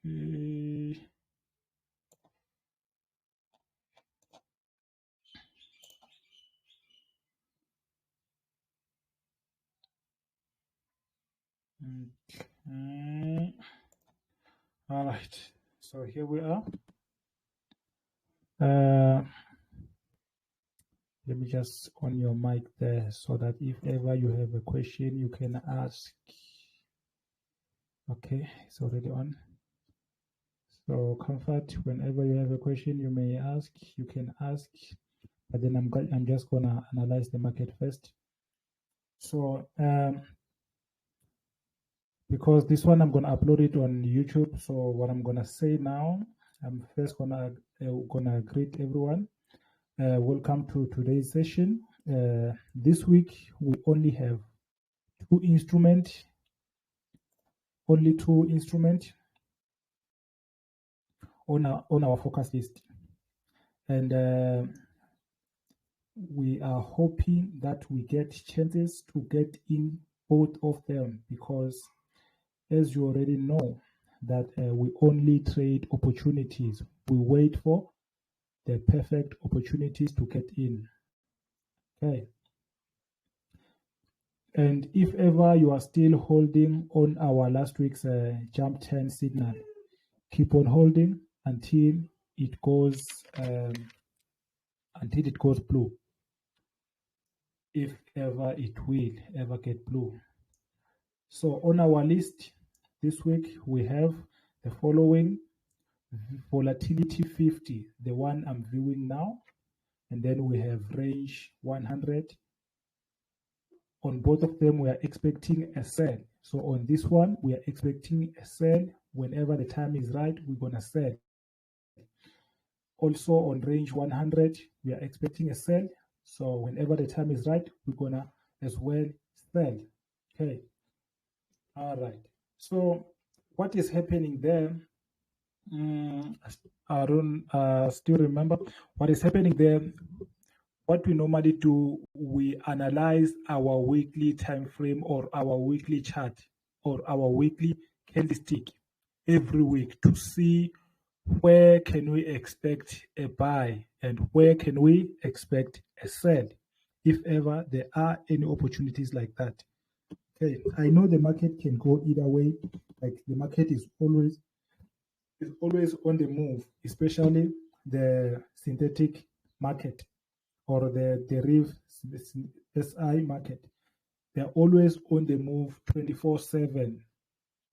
Okay. All right, so here we are. Let me just on your mic there so that if ever you have a question, you can ask. Okay, it's already on. So Comfort, whenever you have a question, you may ask, you can ask, but then I'm just gonna analyze the market first. So because this one I'm gonna upload it on YouTube, so what I'm gonna say now, I'm first gonna greet everyone. Welcome to today's session. This week we only have only two instruments on our focus list, and we are hoping that we get chances to get in both of them, because as you already know that we only trade opportunities. We wait for the perfect opportunities to get in. Okay. And if ever you are still holding on our last week's jump 10 signal, keep on holding until it goes blue. If ever it will ever get blue. So on our list this week we have the following: volatility 50, the one I'm viewing now, and then we have range 100. On both of them we are expecting a sell. So on this one we are expecting a sell. Whenever the time is right, we're gonna sell. Also on range 100 we are expecting a sell. So whenever the time is right, we're gonna as well sell. Okay. All right. So what is happening there? I don't still remember what is happening there. What we normally do, we analyze our weekly time frame or our weekly chart or our weekly candlestick every week to see where can we expect a buy and where can we expect a sell, if ever there are any opportunities like that. Okay, I know the market can go either way. Like the market is always on the move, especially the synthetic market or the Deriv SI market. They're always on the move 24/7.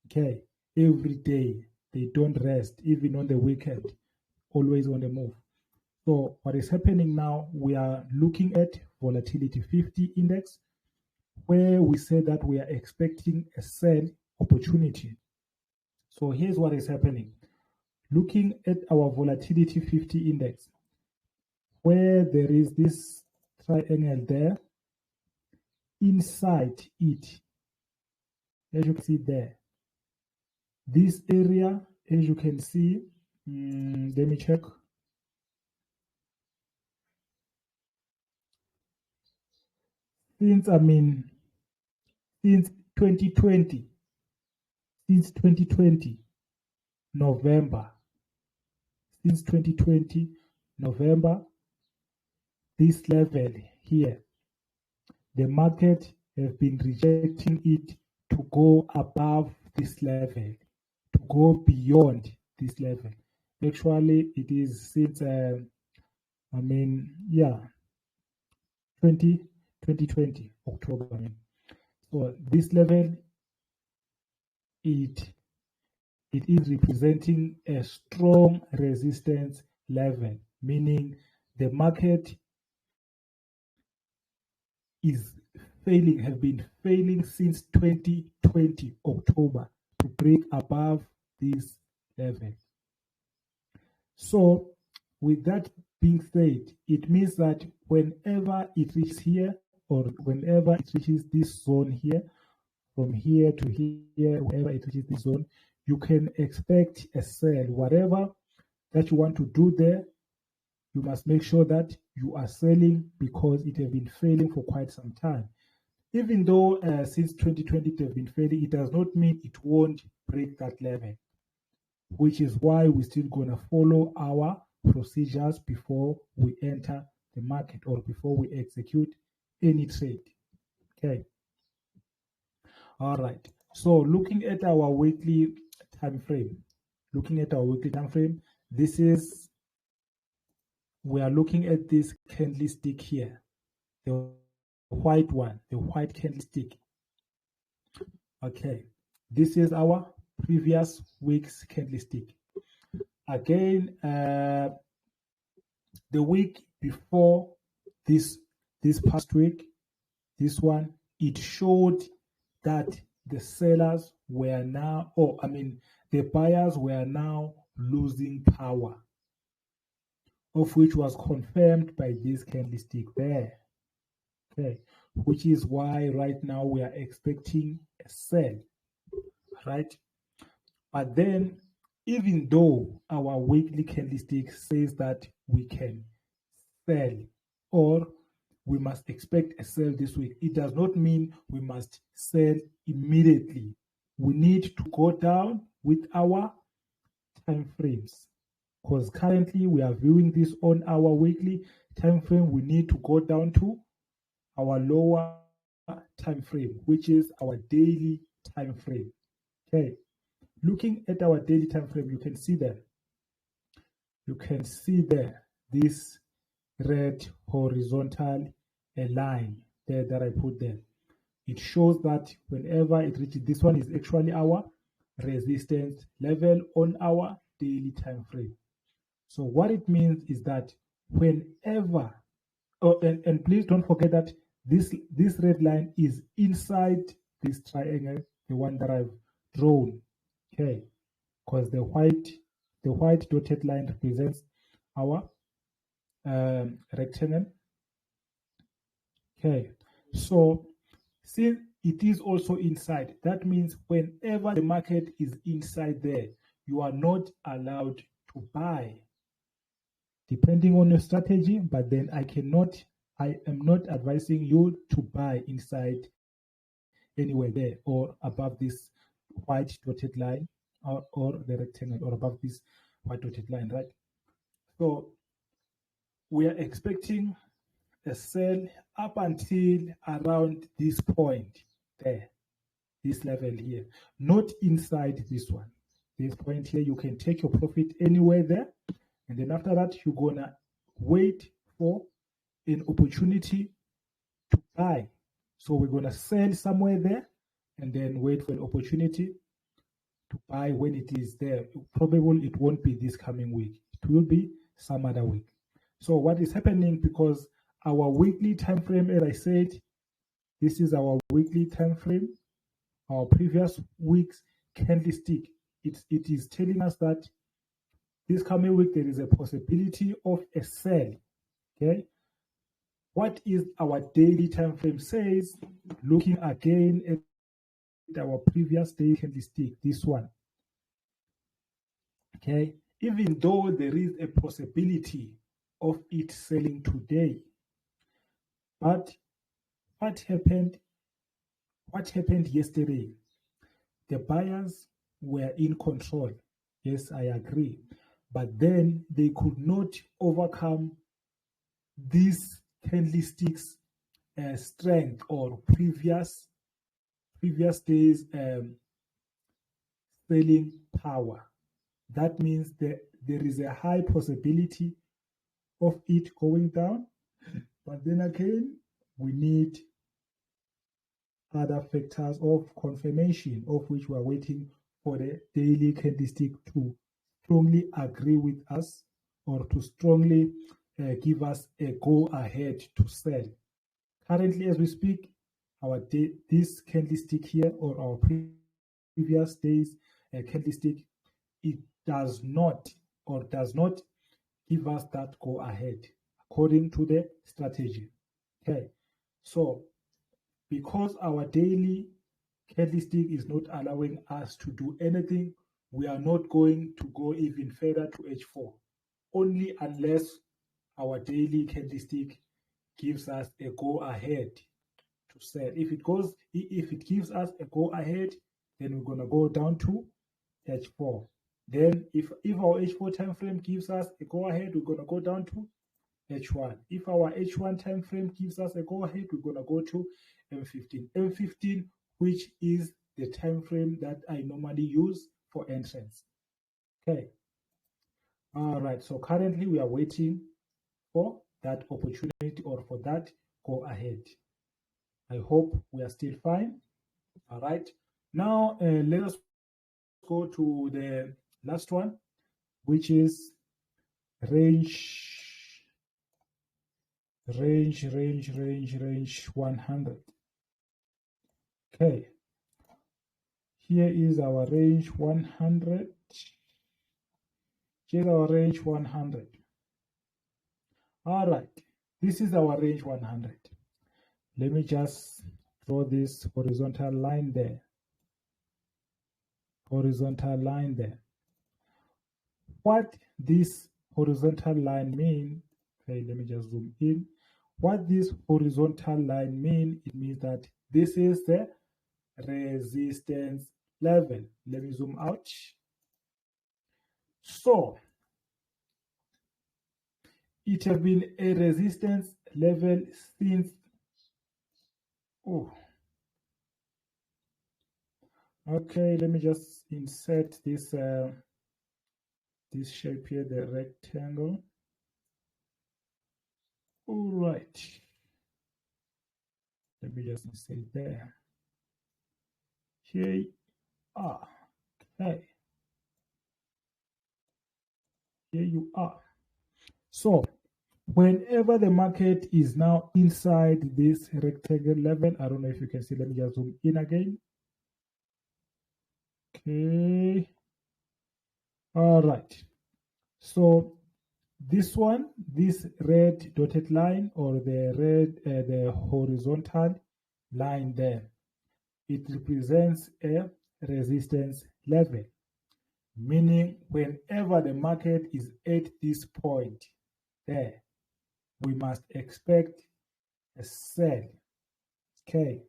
Okay, every day. They don't rest, even on the weekend, always on the move. So what is happening now, we are looking at volatility 50 index, where we say that we are expecting a sell opportunity. So here's what is happening. Looking at our volatility 50 index, where there is this triangle there, inside it, as you can see there, this area, as you can see, let me check. Since 2020 November, this level here, the market has been rejecting it to go above this level, to go beyond this level. Actually, it is since 2020 October. So this level, it is representing a strong resistance level, meaning the market is failing, have been failing since 2020 October to break above this level. So with that being said, it means that whenever it reaches here, or whenever it reaches this zone here, from here to here, wherever it reaches this zone, you can expect a sell. Whatever that you want to do there, you must make sure that you are selling, because it has been failing for quite some time. Even though since 2020 it has been failing, it does not mean it won't break that level. which is why we're still going to follow our procedures before we enter the market or before we execute any trade. Okay. All right. So looking at our weekly time frame, this is, we are looking at this candlestick here, the white one, the white candlestick. Okay. This is our previous week's candlestick. Again, the week before this past week, this one, it showed that the sellers were now, the buyers were now losing power, of which was confirmed by this candlestick there. Okay, which is why right now we are expecting a sell, right? But then, even though our weekly candlestick says that we can sell or we must expect a sell this week, it does not mean we must sell immediately. We need to go down with our time frames, because currently we are viewing this on our weekly time frame. We need to go down to our lower time frame, which is our daily time frame. Okay, looking at our daily time frame, you can see there this red horizontal line there that I put there. It shows that whenever it reaches, this one is actually our resistance level on our daily time frame. So what it means is that whenever, and please don't forget that this red line is inside this triangle, the one that I've drawn. Okay, because the white dotted line represents our rectangle. Okay, so since it is also inside, that means whenever the market is inside there, you are not allowed to buy, depending on your strategy. But then I am not advising you to buy inside anywhere there or above this white dotted line or the rectangle or above this white dotted line, right? So we are expecting a sell up until around this point there, this level here, not inside this one. This point here, you can take your profit anywhere there, and then after that, you're gonna wait for an opportunity to buy. So we're gonna sell somewhere there and then wait for an opportunity to buy when it is there. Probably it won't be this coming week, it will be some other week. So what is happening, because our weekly time frame, as I said, this is our weekly time frame, our previous week's candlestick, it is telling us that this coming week there is a possibility of a sell. Okay, what is our daily time frame says, looking again at our previous day candlestick, this one. Okay, even though there is a possibility of it selling today, but what happened yesterday? The buyers were in control. Yes, I agree. But then they could not overcome this candlestick's strength or previous days selling power. That means that there is a high possibility of it going down. But then again, we need other factors of confirmation, of which we are waiting for the daily candlestick to strongly agree with us or to strongly give us a go ahead to sell. Currently, as we speak, this candlestick here or our previous days candlestick, it does not give us that go ahead according to the strategy. Okay, so because our daily candlestick is not allowing us to do anything, we are not going to go even further to H4, only unless our daily candlestick gives us a go ahead to sell. If it gives us a go ahead, then we're going to go down to H4. Then if our H4 time frame gives us a go ahead, we're gonna go down to H1. If our H1 time frame gives us a go ahead, we're gonna go to M15. M15, which is the time frame that I normally use for entrance. Okay. All right. So currently we are waiting for that opportunity or for that go ahead. I hope we are still fine. All right. Now let us go to the last one, which is range 100. Okay. Here is our range 100. Here's our range 100. All right. This is our range 100. Let me just draw this horizontal line there. Horizontal line there. What this horizontal line mean? Okay, let me just zoom in. What this horizontal line mean? It means that this is the resistance level. Let me zoom out. So it has been a resistance level since okay, let me just insert this this shape here, the rectangle. All right, let me just insert there. Here you are. Okay, here you are. So whenever the market is now inside this rectangle level, I don't know if you can see, let me just zoom in again. Okay, all right. So this one, this red dotted line or the red, the horizontal line there, it represents a resistance level, meaning whenever the market is at this point there, we must expect a sell. Okay.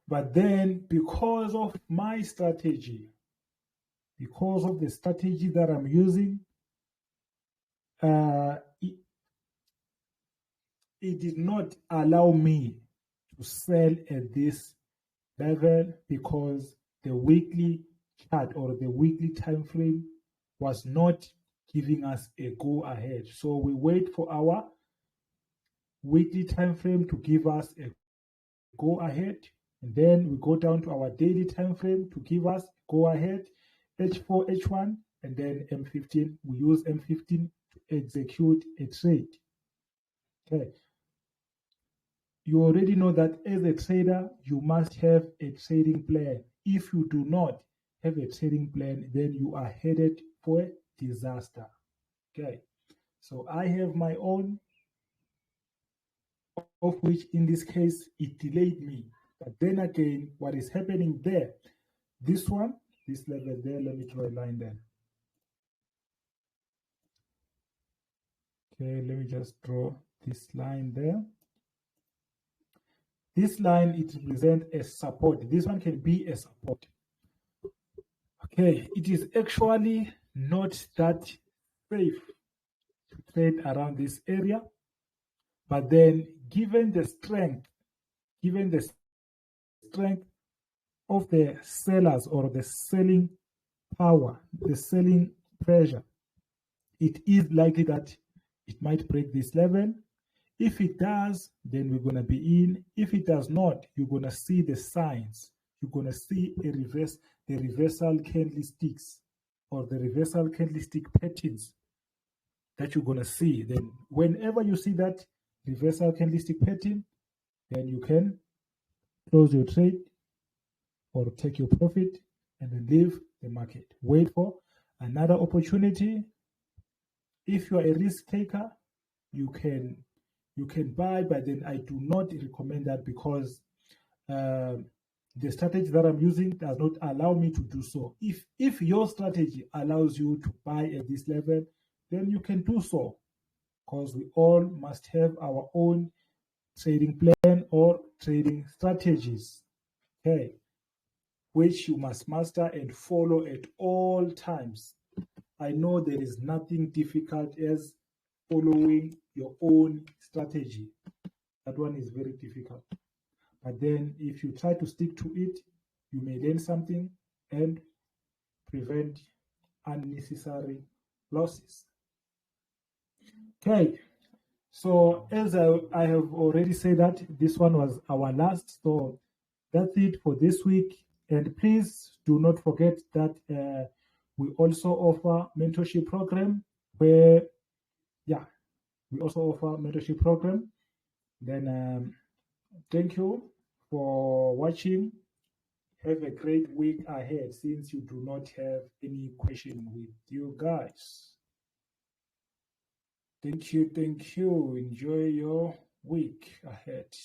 But then because of my strategy, because of the strategy that I'm using, it did not allow me to sell at this level because the weekly chart or the weekly time frame was not giving us a go ahead. So we wait for our weekly time frame to give us a go ahead, and then we go down to our daily time frame to give us go ahead, H4, H1, and then M15. We use M15 to execute a trade. Okay. You already know that as a trader, you must have a trading plan. If you do not have a trading plan, then you are headed for a disaster. Okay. So I have my own, of which in this case, it delayed me. But then again, what is happening there, this one, this level there, let me draw a line there. Okay, let me just draw this line there. This line, it represents a support. This one can be a support. Okay, it is actually not that safe to trade around this area, but then given the strength of the sellers or the selling power, the selling pressure, it is likely that it might break this level. If it does, then we're going to be in. If it does not, you're going to see the signs. You're going to see a reverse, the reversal candlesticks or the reversal candlestick patterns that you're going to see. Then whenever you see that reversal candlestick pattern, then you can close your trade or take your profit and then leave the market. Wait for another opportunity. If you are a risk taker, you can buy, but then I do not recommend that because the strategy that I'm using does not allow me to do so. If your strategy allows you to buy at this level, then you can do so, because we all must have our own trading plan or trading strategies. Okay. which you must master and follow at all times. I know there is nothing difficult as following your own strategy. That one is very difficult. But then if you try to stick to it, you may learn something and prevent unnecessary losses. Okay, so as I have already said that this one was our last, so that's it for this week. And please do not forget that we also offer mentorship program where, yeah, we also offer mentorship program. Then thank you for watching. Have a great week ahead since you do not have any question with you guys. Thank you. Enjoy your week ahead.